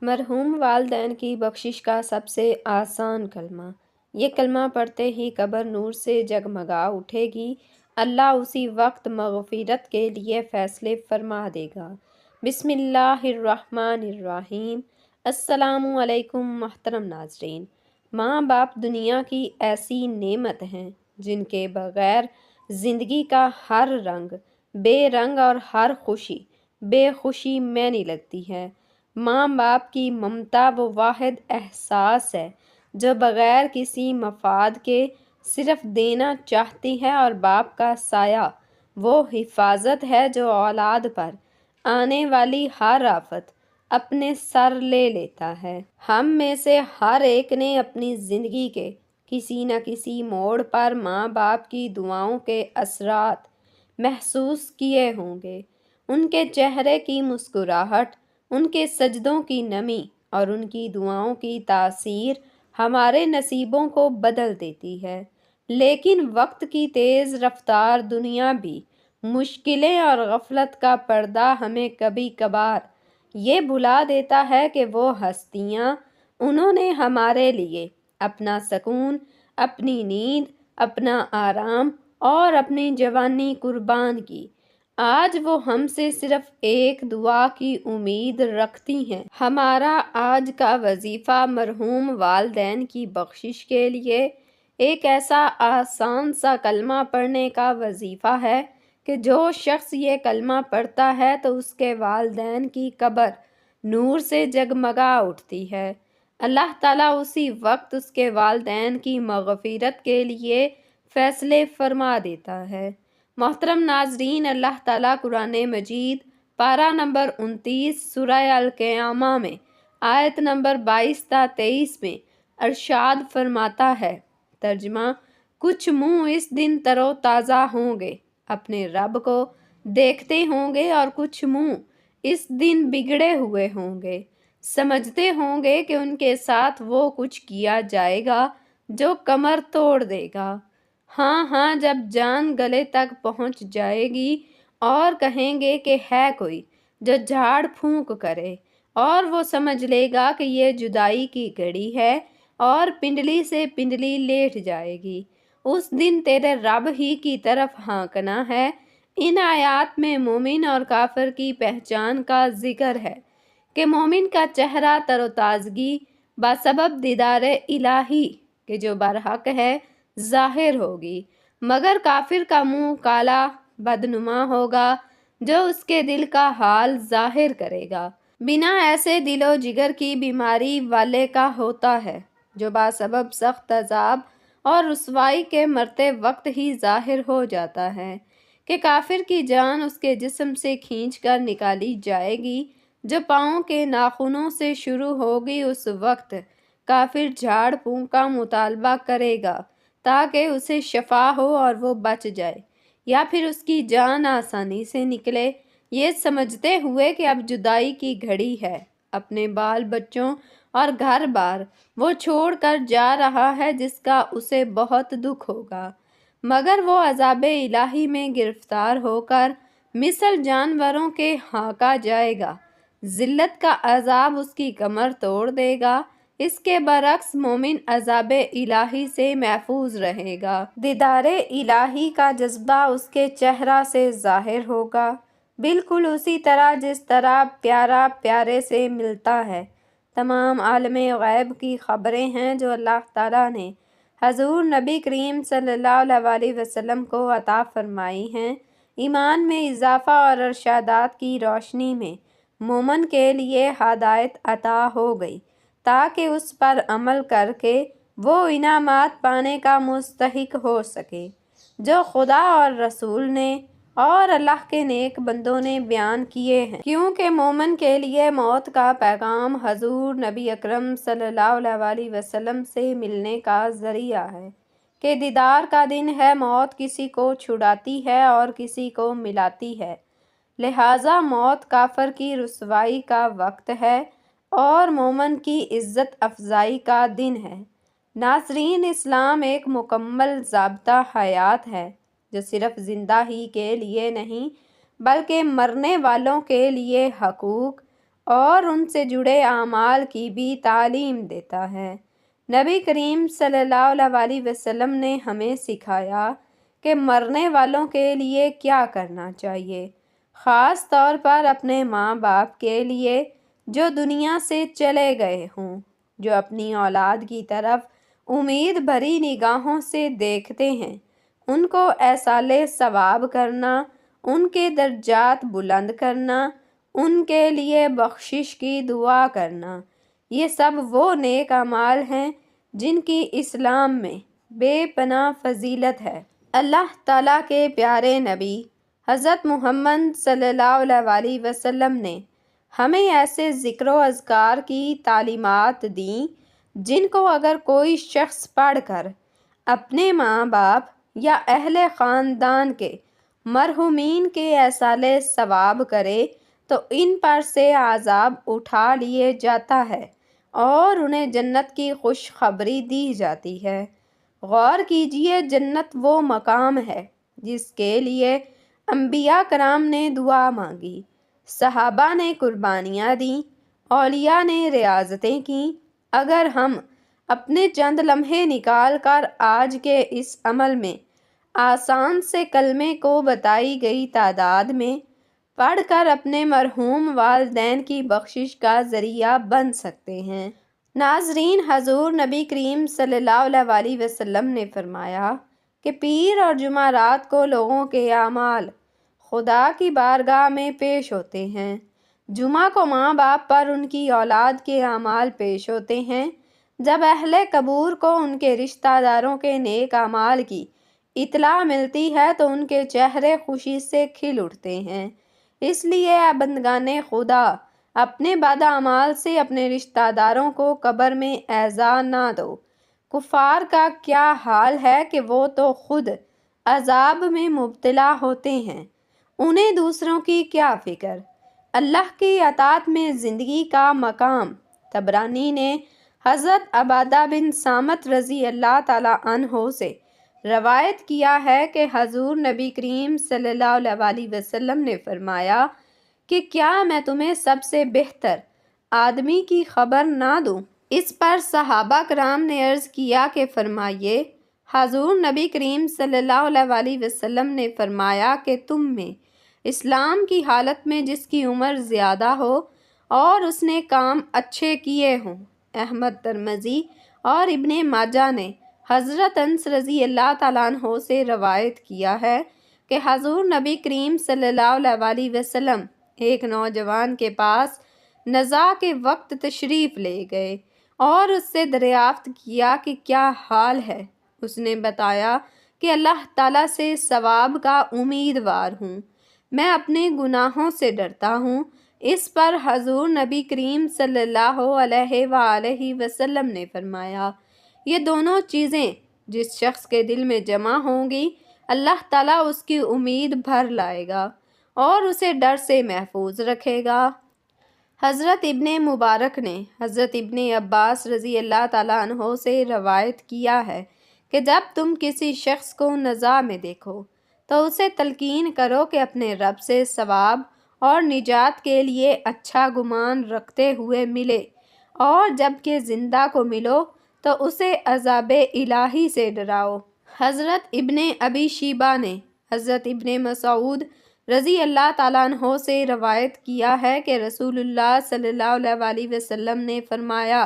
مرحوم والدین کی بخشش کا سب سے آسان کلمہ۔ یہ کلمہ پڑھتے ہی قبر نور سے جگمگا اٹھے گی۔ اللہ اسی وقت مغفرت کے لیے فیصلے فرما دے گا۔ بسم اللہ الرحمن الرحیم۔ السلام علیکم محترم ناظرین۔ ماں باپ دنیا کی ایسی نعمت ہیں جن کے بغیر زندگی کا ہر رنگ بے رنگ اور ہر خوشی بے خوشی معنی لگتی ہے۔ ماں باپ کی ممتا وہ واحد احساس ہے جو بغیر کسی مفاد کے صرف دینا چاہتی ہے، اور باپ کا سایہ وہ حفاظت ہے جو اولاد پر آنے والی ہر آفت اپنے سر لے لیتا ہے۔ ہم میں سے ہر ایک نے اپنی زندگی کے کسی نہ کسی موڑ پر ماں باپ کی دعاؤں کے اثرات محسوس کیے ہوں گے۔ ان کے چہرے کی مسکراہٹ، ان کے سجدوں کی نمی اور ان کی دعاؤں کی تاثیر ہمارے نصیبوں کو بدل دیتی ہے۔ لیکن وقت کی تیز رفتار دنیا بھی، مشکلیں اور غفلت کا پردہ ہمیں کبھی کبھار یہ بھلا دیتا ہے کہ وہ ہستیاں، انہوں نے ہمارے لیے اپنا سکون، اپنی نیند، اپنا آرام اور اپنی جوانی قربان کی۔ آج وہ ہم سے صرف ایک دعا کی امید رکھتی ہیں۔ ہمارا آج کا وظیفہ مرحوم والدین کی بخشش کے لیے ایک ایسا آسان سا کلمہ پڑھنے کا وظیفہ ہے کہ جو شخص یہ کلمہ پڑھتا ہے تو اس کے والدین کی قبر نور سے جگمگا اٹھتی ہے۔ اللہ تعالیٰ اسی وقت اس کے والدین کی مغفرت کے لیے فیصلے فرما دیتا ہے۔ محترم ناظرین، اللہ تعالیٰ قرآن مجید پارہ نمبر 29 سورہ القیامہ میں آیت نمبر 22 تا 23 میں ارشاد فرماتا ہے، ترجمہ: کچھ منہ اس دن تر و تازہ ہوں گے، اپنے رب کو دیکھتے ہوں گے، اور کچھ منہ اس دن بگڑے ہوئے ہوں گے، سمجھتے ہوں گے کہ ان کے ساتھ وہ کچھ کیا جائے گا جو کمر توڑ دے گا۔ ہاں، جب جان گلے تک پہنچ جائے گی اور کہیں گے کہ ہے کوئی جو جھاڑ پھونک کرے، اور وہ سمجھ لے گا کہ یہ جدائی کی گھڑی ہے، اور پنڈلی سے پنڈلی لیٹ جائے گی۔ اس دن تیرے رب ہی کی طرف ہانکنا ہے۔ ان آیات میں مومن اور کافر کی پہچان کا ذکر ہے کہ مومن کا چہرہ تر و تازگی بسبب دیدار الہی کہ جو برحق ہے ظاہر ہوگی، مگر کافر کا منہ کالا بدنما ہوگا جو اس کے دل کا حال ظاہر کرے گا۔ بنا ایسے دل و جگر کی بیماری والے کا ہوتا ہے جو بسبب سخت عذاب اور رسوائی کے مرتے وقت ہی ظاہر ہو جاتا ہے کہ کافر کی جان اس کے جسم سے کھینچ کر نکالی جائے گی۔ جو پاؤں کے ناخنوں سے شروع ہوگی، اس وقت کافر جھاڑ پھونک کا مطالبہ کرے گا تاکہ اسے شفا ہو اور وہ بچ جائے، یا پھر اس کی جان آسانی سے نکلے، یہ سمجھتے ہوئے کہ اب جدائی کی گھڑی ہے۔ اپنے بال بچوں اور گھر بار وہ چھوڑ کر جا رہا ہے جس کا اسے بہت دکھ ہوگا، مگر وہ عذاب الہی میں گرفتار ہو کر مثل جانوروں کے ہانکا جائے گا۔ ذلت کا عذاب اس کی کمر توڑ دے گا۔ اس کے برعکس مومن عذاب الہی سے محفوظ رہے گا۔ دیدار الہی کا جذبہ اس کے چہرہ سے ظاہر ہوگا، بالکل اسی طرح جس طرح پیارا پیارے سے ملتا ہے۔ تمام عالم غیب کی خبریں ہیں جو اللہ تعالیٰ نے حضور نبی کریم صلی اللہ علیہ وسلم کو عطا فرمائی ہیں۔ ایمان میں اضافہ اور ارشادات کی روشنی میں مومن کے لیے ہدایت عطا ہو گئی تاکہ اس پر عمل کر کے وہ انعامات پانے کا مستحق ہو سکے جو خدا اور رسول نے اور اللہ کے نیک بندوں نے بیان کیے ہیں، کیونکہ مومن کے لیے موت کا پیغام حضور نبی اکرم صلی اللہ علیہ وسلم سے ملنے کا ذریعہ ہے کہ دیدار کا دن ہے، موت کسی کو چھڑاتی ہے اور کسی کو ملاتی ہے، لہٰذا موت کافر کی رسوائی کا وقت ہے اور مومن کی عزت افزائی کا دن ہے۔ ناظرین، اسلام ایک مکمل ضابطہ حیات ہے جو صرف زندہ ہی کے لیے نہیں بلکہ مرنے والوں کے لیے حقوق اور ان سے جڑے اعمال کی بھی تعلیم دیتا ہے۔ نبی کریم صلی اللہ علیہ وسلم نے ہمیں سکھایا کہ مرنے والوں کے لیے کیا کرنا چاہیے، خاص طور پر اپنے ماں باپ کے لیے جو دنیا سے چلے گئے ہوں، جو اپنی اولاد کی طرف امید بھری نگاہوں سے دیکھتے ہیں۔ ان کو ایصال ثواب کرنا، ان کے درجات بلند کرنا، ان کے لیے بخشش کی دعا کرنا، یہ سب وہ نیک اعمال ہیں جن کی اسلام میں بے پناہ فضیلت ہے۔ اللہ تعالیٰ کے پیارے نبی حضرت محمد صلی اللہ علیہ وسلم نے ہمیں ایسے ذکر و اذکار کی تعلیمات دیں جن کو اگر کوئی شخص پڑھ کر اپنے ماں باپ یا اہل خاندان کے مرحومین کے ایصال ثواب کرے تو ان پر سے عذاب اٹھا لیے جاتا ہے اور انہیں جنت کی خوشخبری دی جاتی ہے۔ غور کیجئے، جنت وہ مقام ہے جس کے لیے انبیاء کرام نے دعا مانگی، صحابہ نے قربانیاں دیں، اولیاء نے ریاضتیں کیں۔ اگر ہم اپنے چند لمحے نکال کر آج کے اس عمل میں آسان سے کلمے کو بتائی گئی تعداد میں پڑھ کر اپنے مرحوم والدین کی بخشش کا ذریعہ بن سکتے ہیں۔ ناظرین، حضور نبی کریم صلی اللہ علیہ وسلم نے فرمایا کہ پیر اور جمعرات کو لوگوں کے اعمال خدا کی بارگاہ میں پیش ہوتے ہیں۔ جمعہ کو ماں باپ پر ان کی اولاد کے اعمال پیش ہوتے ہیں۔ جب اہل قبور کو ان کے رشتہ داروں کے نیک اعمال کی اطلاع ملتی ہے تو ان کے چہرے خوشی سے کھل اٹھتے ہیں۔ اس لیے اے بندگان خدا، اپنے بد اعمال سے اپنے رشتہ داروں کو قبر میں ایذا نہ دو۔ کفار کا کیا حال ہے کہ وہ تو خود عذاب میں مبتلا ہوتے ہیں، انہیں دوسروں کی کیا فکر۔ اللہ کی اطاعت میں زندگی کا مقام۔ طبرانی نے حضرت عبادہ بن صامت رضی اللہ تعالیٰ عنہ سے روایت کیا ہے کہ حضور نبی کریم صلی اللہ علیہ وسلم نے فرمایا کہ کیا میں تمہیں سب سے بہتر آدمی کی خبر نہ دوں؟ اس پر صحابہ کرام نے عرض کیا کہ فرمائیے۔ حضور نبی کریم صلی اللہ علیہ وسلم نے فرمایا کہ تم میں اسلام کی حالت میں جس کی عمر زیادہ ہو اور اس نے کام اچھے کیے ہوں۔ احمد، ترمذی اور ابن ماجہ نے حضرت انس رضی اللہ تعالیٰ عنہ سے روایت کیا ہے کہ حضور نبی کریم صلی اللہ علیہ وسلم ایک نوجوان کے پاس نزاع کے وقت تشریف لے گئے اور اس سے دریافت کیا کہ کیا حال ہے۔ اس نے بتایا کہ اللہ تعالیٰ سے ثواب کا امیدوار ہوں، میں اپنے گناہوں سے ڈرتا ہوں۔ اس پر حضور نبی کریم صلی اللہ علیہ وآلہ وسلم نے فرمایا، یہ دونوں چیزیں جس شخص کے دل میں جمع ہوں گی اللہ تعالیٰ اس کی امید بھر لائے گا اور اسے ڈر سے محفوظ رکھے گا۔ حضرت ابن مبارک نے حضرت ابن عباس رضی اللہ تعالیٰ عنہ سے روایت کیا ہے کہ جب تم کسی شخص کو نزاع میں دیکھو تو اسے تلقین کرو کہ اپنے رب سے ثواب اور نجات کے لیے اچھا گمان رکھتے ہوئے ملے، اور جب کہ زندہ کو ملو تو اسے عذاب الہی سے ڈراؤ۔ حضرت ابن ابی شیبہ نے حضرت ابن مسعود رضی اللہ تعالیٰ عنہ سے روایت کیا ہے کہ رسول اللہ صلی اللہ علیہ وسلم نے فرمایا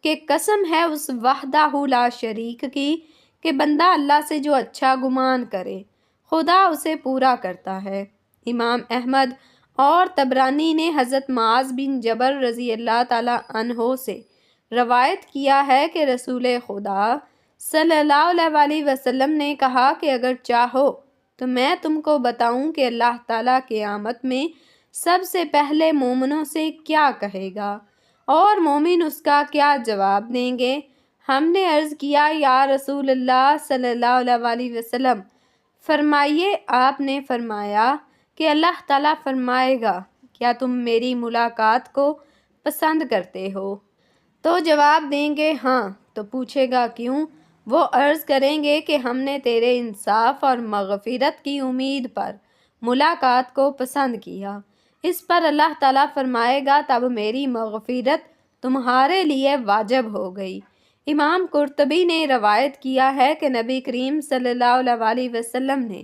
کہ قسم ہے اس وحدہ لا شریک کی کہ بندہ اللہ سے جو اچھا گمان کرے خدا اسے پورا کرتا ہے۔ امام احمد اور طبرانی نے حضرت معاذ بن جبل رضی اللہ تعالیٰ عنہ سے روایت کیا ہے کہ رسول خدا صلی اللہ علیہ وسلم نے کہا کہ اگر چاہو تو میں تم کو بتاؤں کہ اللہ تعالیٰ قیامت میں سب سے پہلے مومنوں سے کیا کہے گا اور مومن اس کا کیا جواب دیں گے۔ ہم نے عرض کیا یا رسول اللہ صلی اللہ علیہ وسلم فرمائیے۔ آپ نے فرمایا کہ اللہ تعالیٰ فرمائے گا کیا تم میری ملاقات کو پسند کرتے ہو؟ تو جواب دیں گے ہاں۔ تو پوچھے گا کیوں؟ وہ عرض کریں گے کہ ہم نے تیرے انصاف اور مغفرت کی امید پر ملاقات کو پسند کیا۔ اس پر اللہ تعالیٰ فرمائے گا تب میری مغفرت تمہارے لیے واجب ہو گئی۔ امام قرطبی نے روایت کیا ہے کہ نبی کریم صلی اللہ علیہ وسلم نے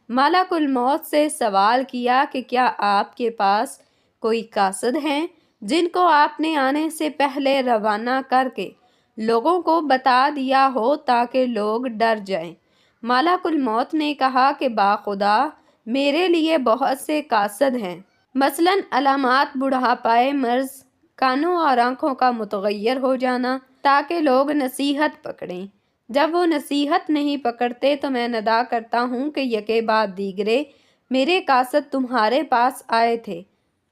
ملک الموت سے سوال کیا کہ کیا آپ کے پاس کوئی قاصد ہیں جن کو آپ نے آنے سے پہلے روانہ کر کے لوگوں کو بتا دیا ہو تاکہ لوگ ڈر جائیں؟ ملک الموت نے کہا کہ باخدا میرے لیے بہت سے قاصد ہیں، مثلاً علامات بڑھاپائے، مرض، کانوں اور آنکھوں کا متغیر ہو جانا، تاکہ لوگ نصیحت پکڑیں۔ جب وہ نصیحت نہیں پکڑتے تو میں ندا کرتا ہوں کہ یکے بعد دیگرے میرے قاصد تمہارے پاس آئے تھے،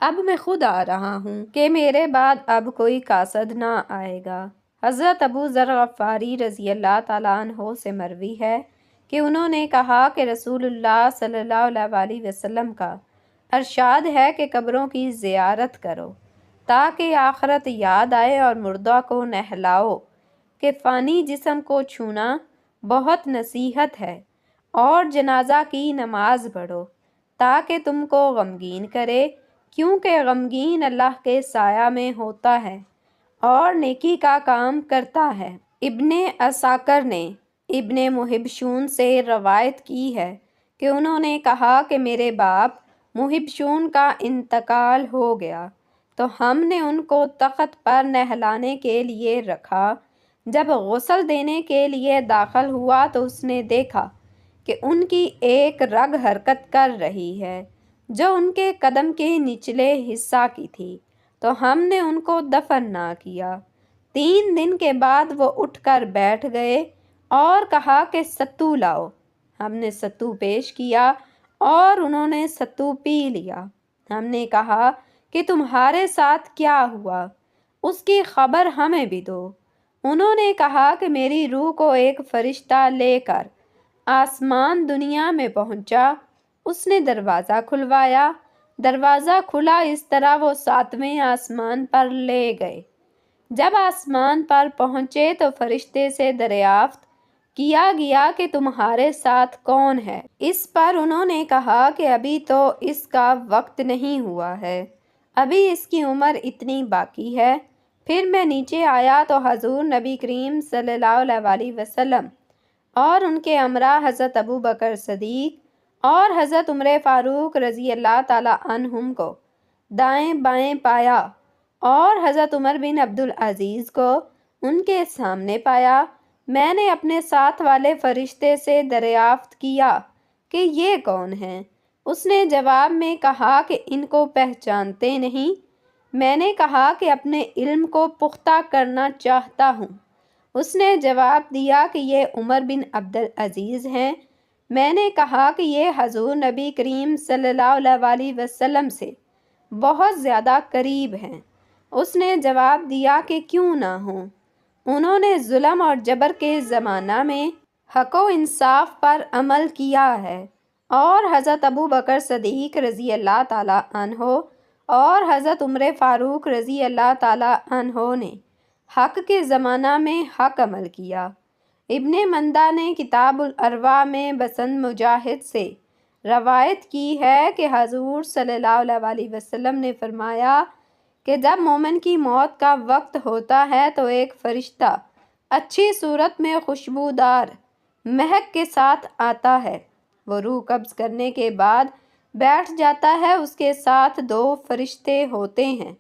اب میں خود آ رہا ہوں کہ میرے بعد اب کوئی قاصد نہ آئے گا۔ حضرت ابو ذر غفاری رضی اللہ تعالیٰ عنہ سے مروی ہے کہ انہوں نے کہا کہ رسول اللہ صلی اللہ علیہ وسلم کا ارشاد ہے کہ قبروں کی زیارت کرو تاکہ آخرت یاد آئے اور مردہ کو نہلاؤ، کہ فانی جسم کو چھونا بہت نصیحت ہے، اور جنازہ کی نماز پڑھو تاکہ تم کو غمگین کرے، کیونکہ غمگین اللہ کے سایہ میں ہوتا ہے اور نیکی کا کام کرتا ہے۔ ابن عساکر نے ابن محبشون سے روایت کی ہے کہ انہوں نے کہا کہ میرے باپ محبشون کا انتقال ہو گیا تو ہم نے ان کو تخت پر نہلانے کے لیے رکھا۔ جب غسل دینے کے لیے داخل ہوا تو اس نے دیکھا کہ ان کی ایک رگ حرکت کر رہی ہے جو ان کے قدم کے نچلے حصہ کی تھی، تو ہم نے ان کو دفن نہ کیا۔ 3 دن کے بعد وہ اٹھ کر بیٹھ گئے اور کہا کہ ستو لاؤ۔ ہم نے ستو پیش کیا اور انہوں نے ستو پی لیا۔ ہم نے کہا کہ تمہارے ساتھ کیا ہوا، اس کی خبر ہمیں بھی دو۔ انہوں نے کہا کہ میری روح کو ایک فرشتہ لے کر آسمان دنیا میں پہنچا، اس نے دروازہ کھلوایا، دروازہ کھلا، اس طرح وہ 7ویں آسمان پر لے گئے۔ جب آسمان پر پہنچے تو فرشتے سے دریافت کیا گیا کہ تمہارے ساتھ کون ہے؟ اس پر انہوں نے کہا کہ ابھی تو اس کا وقت نہیں ہوا ہے، ابھی اس کی عمر اتنی باقی ہے۔ پھر میں نیچے آیا تو حضور نبی کریم صلی اللہ علیہ وسلم اور ان کے امراء حضرت ابو بکر صدیق اور حضرت عمر فاروق رضی اللہ تعالیٰ عنہم کو دائیں بائیں پایا اور حضرت عمر بن عبدالعزیز کو ان کے سامنے پایا۔ میں نے اپنے ساتھ والے فرشتے سے دریافت کیا کہ یہ کون ہیں؟ اس نے جواب میں کہا کہ ان کو پہچانتے نہیں؟ میں نے کہا کہ اپنے علم کو پختہ کرنا چاہتا ہوں۔ اس نے جواب دیا کہ یہ عمر بن عبدالعزیز ہیں۔ میں نے کہا کہ یہ حضور نبی کریم صلی اللہ علیہ وسلم سے بہت زیادہ قریب ہیں۔ اس نے جواب دیا کہ کیوں نہ ہوں، انہوں نے ظلم اور جبر کے زمانہ میں حق و انصاف پر عمل کیا ہے، اور حضرت ابو بکر صدیق رضی اللہ تعالیٰ عنہ اور حضرت عمر فاروق رضی اللہ تعالیٰ عنہ نے حق کے زمانہ میں حق عمل کیا۔ ابن مندہ نے کتاب الارواح میں بسنت مجاہد سے روایت کی ہے کہ حضور صلی اللہ علیہ وسلم نے فرمایا کہ جب مومن کی موت کا وقت ہوتا ہے تو ایک فرشتہ اچھی صورت میں خوشبودار مہک کے ساتھ آتا ہے، وہ روح قبض کرنے کے بعد بیٹھ جاتا ہے، اس کے ساتھ 2 فرشتے ہوتے ہیں،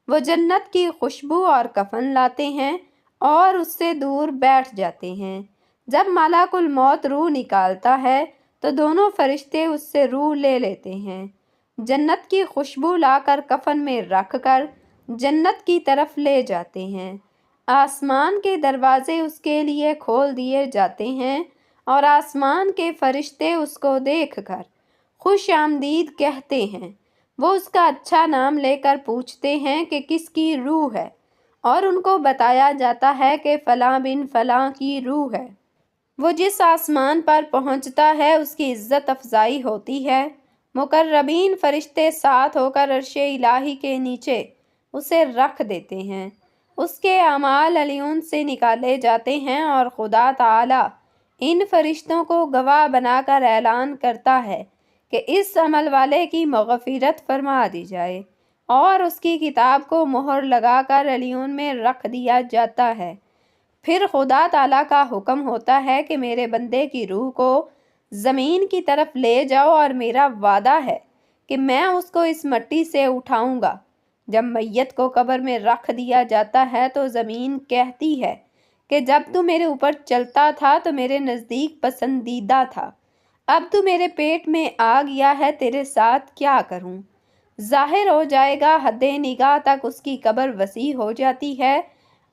وہ جنت کی خوشبو اور کفن لاتے ہیں اور اس سے دور بیٹھ جاتے ہیں۔ جب ملک الموت روح نکالتا ہے تو دونوں فرشتے اس سے روح لے لیتے ہیں، جنت کی خوشبو لا کر کفن میں رکھ کر جنت کی طرف لے جاتے ہیں۔ آسمان کے دروازے اس کے لیے کھول دیے جاتے ہیں اور آسمان کے فرشتے اس کو دیکھ کر خوش آمدید کہتے ہیں۔ وہ اس کا اچھا نام لے کر پوچھتے ہیں کہ کس کی روح ہے، اور ان کو بتایا جاتا ہے کہ فلاں بن فلاں کی روح ہے۔ وہ جس آسمان پر پہنچتا ہے اس کی عزت افزائی ہوتی ہے، مقربین فرشتے ساتھ ہو کر عرش الہی کے نیچے اسے رکھ دیتے ہیں، اس کے اعمال علیون سے نکالے جاتے ہیں، اور خدا تعالی ان فرشتوں کو گواہ بنا کر اعلان کرتا ہے کہ اس عمل والے کی مغفرت فرما دی جائے اور اس کی کتاب کو مہر لگا کر علیون میں رکھ دیا جاتا ہے۔ پھر خدا تعالیٰ کا حکم ہوتا ہے کہ میرے بندے کی روح کو زمین کی طرف لے جاؤ، اور میرا وعدہ ہے کہ میں اس کو اس مٹی سے اٹھاؤں گا۔ جب میت کو قبر میں رکھ دیا جاتا ہے تو زمین کہتی ہے کہ جب تو میرے اوپر چلتا تھا تو میرے نزدیک پسندیدہ تھا، اب تو میرے پیٹ میں آ گیا ہے، تیرے ساتھ کیا کروں؟ ظاہر ہو جائے گا، حد نگاہ تک اس کی قبر وسیع ہو جاتی ہے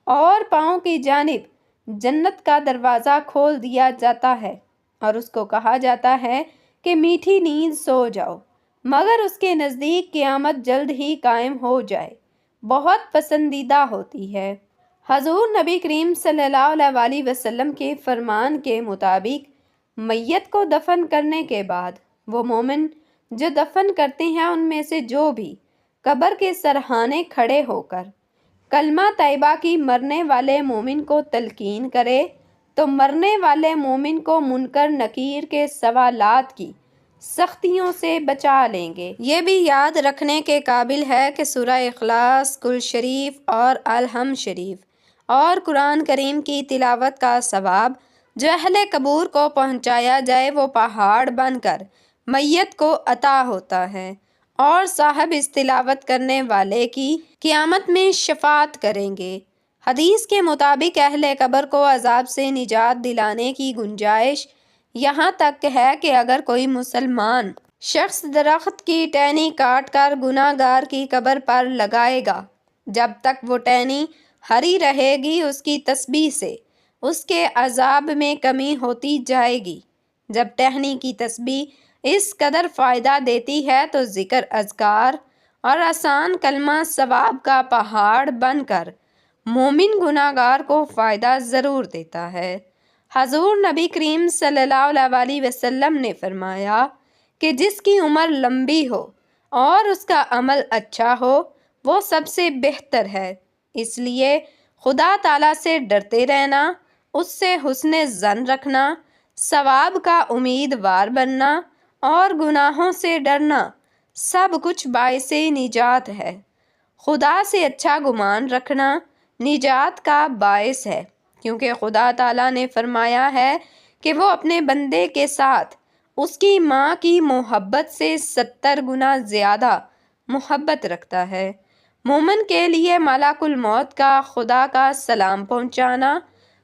اور پاؤں کی جانب جنت کا دروازہ کھول دیا جاتا ہے اور اس کو کہا جاتا ہے کہ میٹھی نیند سو جاؤ، مگر اس کے نزدیک قیامت جلد ہی قائم ہو جائے، بہت پسندیدہ ہوتی ہے۔ حضور نبی کریم صلی اللہ علیہ وآلہ وسلم کے فرمان کے مطابق میت کو دفن کرنے کے بعد وہ مومن جو دفن کرتے ہیں ان میں سے جو بھی قبر کے سرہانے کھڑے ہو کر کلمہ طیبہ کی مرنے والے مومن کو تلقین کرے تو مرنے والے مومن کو منکر نکیر کے سوالات کی سختیوں سے بچا لیں گے۔ یہ بھی یاد رکھنے کے قابل ہے کہ سورہ اخلاص، کل شریف اور الحمد شریف اور قرآن کریم کی تلاوت کا ثواب جو اہل قبور کو پہنچایا جائے وہ پہاڑ بن کر میت کو عطا ہوتا ہے اور صاحب اس تلاوت کرنے والے کی قیامت میں شفاعت کریں گے۔ حدیث کے مطابق اہل قبر کو عذاب سے نجات دلانے کی گنجائش یہاں تک ہے کہ اگر کوئی مسلمان شخص درخت کی ٹہنی کاٹ کر گناہ گار کی قبر پر لگائے گا، جب تک وہ ٹہنی ہری رہے گی اس کی تسبیح سے اس کے عذاب میں کمی ہوتی جائے گی۔ جب ٹہنی کی تسبیح اس قدر فائدہ دیتی ہے تو ذکر اذکار اور آسان کلمہ ثواب کا پہاڑ بن کر مومن گناہ گار کو فائدہ ضرور دیتا ہے۔ حضور نبی کریم صلی اللہ علیہ وآلہ وسلم نے فرمایا کہ جس کی عمر لمبی ہو اور اس کا عمل اچھا ہو وہ سب سے بہتر ہے، اس لیے خدا تعالیٰ سے ڈرتے رہنا، اس سے حسن ظن رکھنا، ثواب کا امیدوار بننا اور گناہوں سے ڈرنا سب کچھ باعث نجات ہے۔ خدا سے اچھا گمان رکھنا نجات کا باعث ہے، کیونکہ خدا تعالیٰ نے فرمایا ہے کہ وہ اپنے بندے کے ساتھ اس کی ماں کی محبت سے 70 گنا زیادہ محبت رکھتا ہے۔ مومن کے لیے ملک الموت کا خدا کا سلام پہنچانا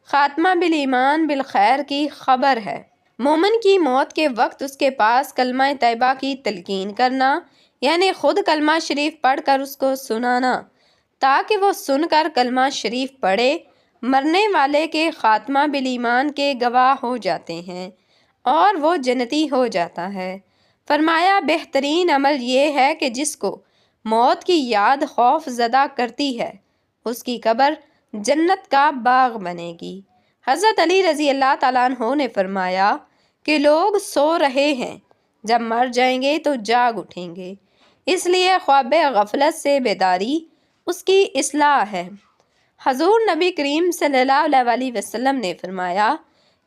خاتمہ بالایمان بالخیر کی خبر ہے۔ مومن کی موت کے وقت اس کے پاس کلمہ طیبہ کی تلقین کرنا، یعنی خود کلمہ شریف پڑھ کر اس کو سنانا تاکہ وہ سن کر کلمہ شریف پڑھے، مرنے والے کے خاتمہ بالایمان کے گواہ ہو جاتے ہیں اور وہ جنتی ہو جاتا ہے۔ فرمایا بہترین عمل یہ ہے کہ جس کو موت کی یاد خوف زدہ کرتی ہے اس کی قبر جنت کا باغ بنے گی۔ حضرت علی رضی اللہ تعالیٰ عنہ نے فرمایا کہ لوگ سو رہے ہیں، جب مر جائیں گے تو جاگ اٹھیں گے، اس لیے خواب غفلت سے بیداری اس کی اصلاح ہے۔ حضور نبی کریم صلی اللہ علیہ وآلہ وسلم نے فرمایا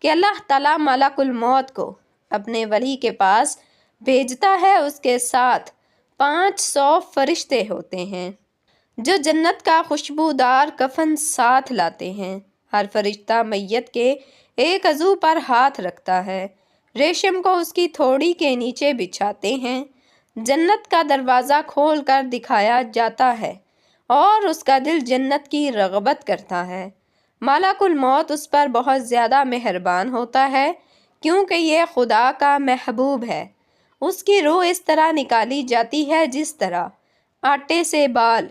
کہ اللہ تعالیٰ ملک الموت کو اپنے ولی کے پاس بھیجتا ہے، اس کے ساتھ 500 فرشتے ہوتے ہیں جو جنت کا خوشبودار کفن ساتھ لاتے ہیں۔ ہر فرشتہ میت کے ایک عضو پر ہاتھ رکھتا ہے، ریشم کو اس کی تھوڑی کے نیچے بچھاتے ہیں، جنت کا دروازہ کھول کر دکھایا جاتا ہے اور اس کا دل جنت کی رغبت کرتا ہے۔ ملک الموت اس پر بہت زیادہ مہربان ہوتا ہے کیونکہ یہ خدا کا محبوب ہے۔ اس کی روح اس طرح نکالی جاتی ہے جس طرح آٹے سے بال۔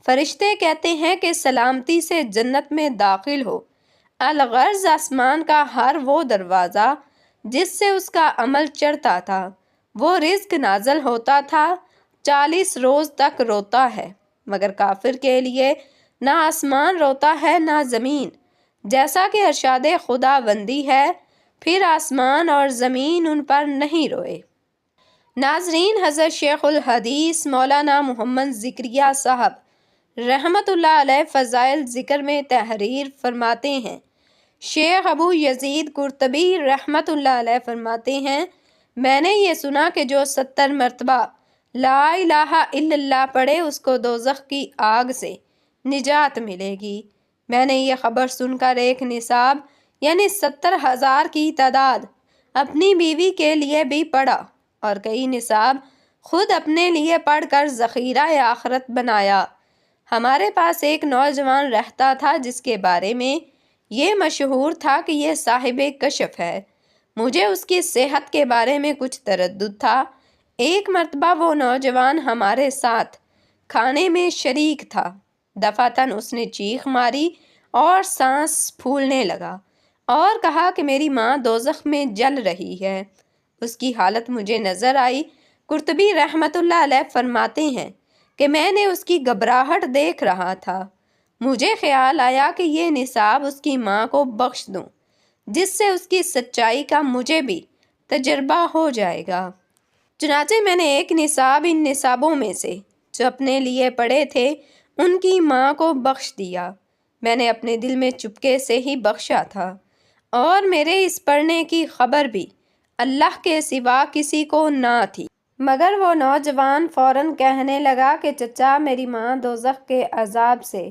فرشتے کہتے ہیں کہ سلامتی سے جنت میں داخل ہو۔ الغرض آسمان کا ہر وہ دروازہ جس سے اس کا عمل چڑھتا تھا وہ رزق نازل ہوتا تھا، 40 روز تک روتا ہے، مگر کافر کے لیے نہ آسمان روتا ہے نہ زمین، جیسا کہ ارشاد خدا بندی ہے، پھر آسمان اور زمین ان پر نہیں روئے۔ ناظرین، حضرت شیخ الحدیث مولانا محمد ذکریہ صاحب رحمت اللہ علیہ فضائل ذکر میں تحریر فرماتے ہیں۔ شیخ ابو یزید قرطبی رحمت اللہ علیہ فرماتے ہیں میں نے یہ سنا کہ جو 70 مرتبہ لا الہ الا اللہ پڑھے اس کو دوزخ کی آگ سے نجات ملے گی۔ میں نے یہ خبر سن کر ایک نصاب یعنی 70,000 کی تعداد اپنی بیوی کے لیے بھی پڑھا اور کئی نصاب خود اپنے لیے پڑھ کر ذخیرہ آخرت بنایا۔ ہمارے پاس ایک نوجوان رہتا تھا جس کے بارے میں یہ مشہور تھا کہ یہ صاحب کشف ہے۔ مجھے اس کی صحت کے بارے میں کچھ تردد تھا۔ ایک مرتبہ وہ نوجوان ہمارے ساتھ کھانے میں شریک تھا۔ دفعتاً اس نے چیخ ماری اور سانس پھولنے لگا اور کہا کہ میری ماں دوزخ میں جل رہی ہے۔ اس کی حالت مجھے نظر آئی۔ قرطبی رحمۃ اللہ علیہ فرماتے ہیں کہ میں نے اس کی گھبراہٹ دیکھ رہا تھا۔ مجھے خیال آیا کہ یہ نصاب اس کی ماں کو بخش دوں جس سے اس کی سچائی کا مجھے بھی تجربہ ہو جائے گا۔ چنانچہ میں نے ایک نصاب ان نصابوں میں سے جو اپنے لیے پڑھے تھے ان کی ماں کو بخش دیا۔ میں نے اپنے دل میں چپکے سے ہی بخشا تھا اور میرے اس پڑھنے کی خبر بھی اللہ کے سوا کسی کو نہ تھی، مگر وہ نوجوان فوراً کہنے لگا کہ چچا میری ماں دوزخ کے عذاب سے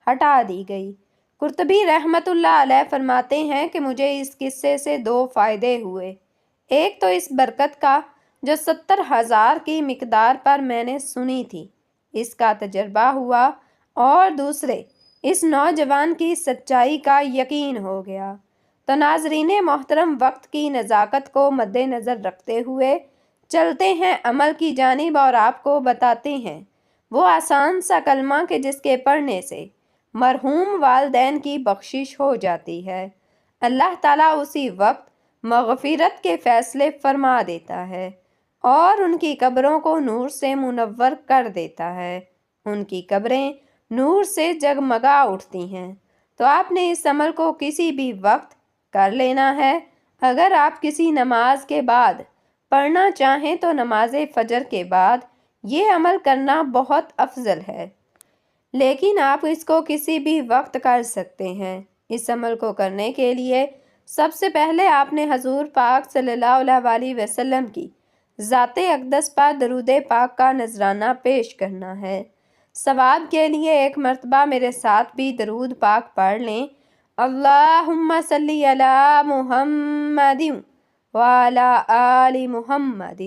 ہٹا دی گئی۔ قرطبی رحمۃ اللہ علیہ فرماتے ہیں کہ مجھے اس قصے سے 2 فائدے ہوئے۔ ایک تو اس برکت کا جو 70,000 کی مقدار پر میں نے سنی تھی، اس کا تجربہ ہوا، اور دوسرے اس نوجوان کی سچائی کا یقین ہو گیا۔ تو ناظرین محترم، وقت کی نزاکت کو مد نظر رکھتے ہوئے چلتے ہیں عمل کی جانب اور آپ کو بتاتے ہیں وہ آسان سا کلمہ کہ جس کے پڑھنے سے مرحوم والدین کی بخشش ہو جاتی ہے۔ اللہ تعالیٰ اسی وقت مغفرت کے فیصلے فرما دیتا ہے اور ان کی قبروں کو نور سے منور کر دیتا ہے۔ ان کی قبریں نور سے جگمگا اٹھتی ہیں۔ تو آپ نے اس عمل کو کسی بھی وقت کر لینا ہے۔ اگر آپ کسی نماز کے بعد پڑھنا چاہیں تو نماز فجر کے بعد یہ عمل کرنا بہت افضل ہے، لیکن آپ اس کو کسی بھی وقت کر سکتے ہیں۔ اس عمل کو کرنے کے لیے سب سے پہلے آپ نے حضور پاک صلی اللہ علیہ وسلم کی ذات اقدس پر درود پاک کا نذرانہ پیش کرنا ہے۔ ثواب کے لیے ایک مرتبہ میرے ساتھ بھی درود پاک پڑھ لیں۔ اللہم صلی علی محمد وعلی آل محمد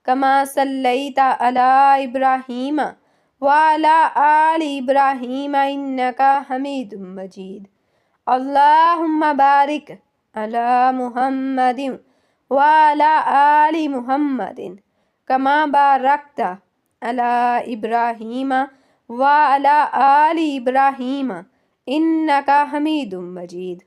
کما صلیت علی ابراہیم وعلی آل ابراہیم انکا حمید مجید۔ اللہم بارک علی محمد وعلی آل محمد کما بارکت علی ابراہیم وعلی آل ابراہیم انکا حمید مجید۔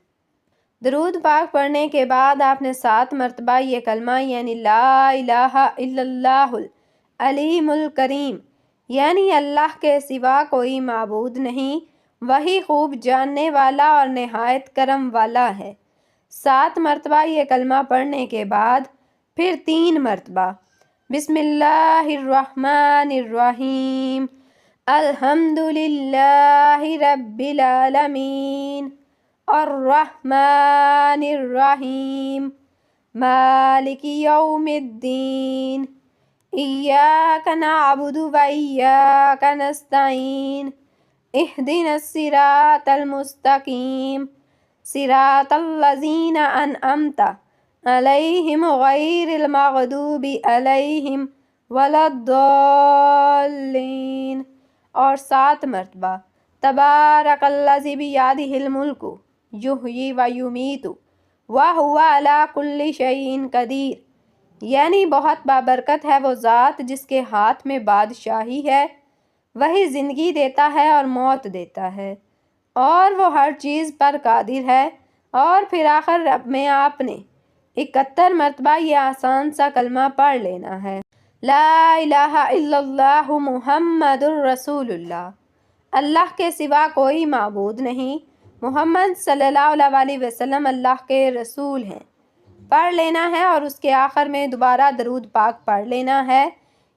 درود پاک پڑھنے کے بعد آپ نے 7 مرتبہ یہ کلمہ یعنی لا الہ الا اللہ العلیم الکریم، یعنی اللہ کے سوا کوئی معبود نہیں، وہی خوب جاننے والا اور نہایت کرم والا ہے۔ 7 مرتبہ یہ کلمہ پڑھنے کے بعد پھر 3 مرتبہ بسم اللہ الرحمن الرحیم الحمد للہ رب العالمین الرحمن الرحیم مالک یوم الدین ایاک نعبد و ایاک نستعین اہدنا الصراط المستقیم صراط الذین انعمت علیہم غیر المغضوب علیہم ولا الضالین۔ اور 7 مرتبہ تبارک الذی بیدہ الملک یحیی و یمیت وہو علی کل شیء قدیر، یعنی بہت بابرکت ہے وہ ذات جس کے ہاتھ میں بادشاہی ہے، وہی زندگی دیتا ہے اور موت دیتا ہے، اور وہ ہر چیز پر قادر ہے۔ اور پھر آخر میں آپ نے 71 مرتبہ یہ آسان سا کلمہ پڑھ لینا ہے، لا الہ الا اللہ محمد الرسول اللہ، اللہ کے سوا کوئی معبود نہیں، محمد صلی اللہ علیہ وسلم اللہ کے رسول ہیں، پڑھ لینا ہے اور اس کے آخر میں دوبارہ درود پاک پڑھ لینا ہے۔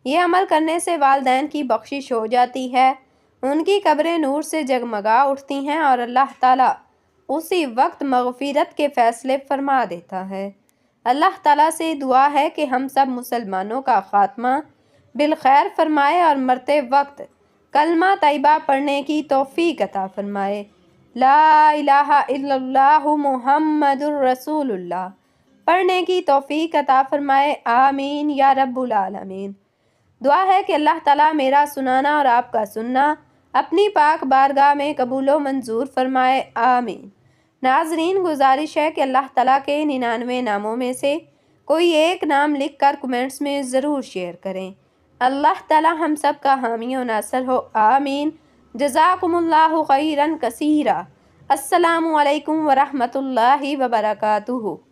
یہ عمل کرنے سے والدین کی بخشش ہو جاتی ہے، ان کی قبریں نور سے جگمگا اٹھتی ہیں اور اللہ تعالیٰ اسی وقت مغفرت کے فیصلے فرما دیتا ہے۔ اللہ تعالیٰ سے دعا ہے کہ ہم سب مسلمانوں کا خاتمہ بالخیر فرمائے اور مرتے وقت کلمہ طیبہ پڑھنے کی توفیق عطا فرمائے۔ لا الہ الا اللہ محمد الرسول اللہ پڑھنے کی توفیق عطا فرمائے، آمین یا رب العالمین۔ دعا ہے کہ اللہ تعالیٰ میرا سنانا اور آپ کا سننا اپنی پاک بارگاہ میں قبول و منظور فرمائے، آمین۔ ناظرین، گزارش ہے کہ اللہ تعالیٰ کے 99 ناموں میں سے کوئی ایک نام لکھ کر کمنٹس میں ضرور شیئر کریں۔ اللہ تعالیٰ ہم سب کا حامی و ناصر ہو، آمین۔ جزاکم اللہ خیرا کثیرا۔ السلام علیکم ورحمۃ اللہ وبرکاتہ۔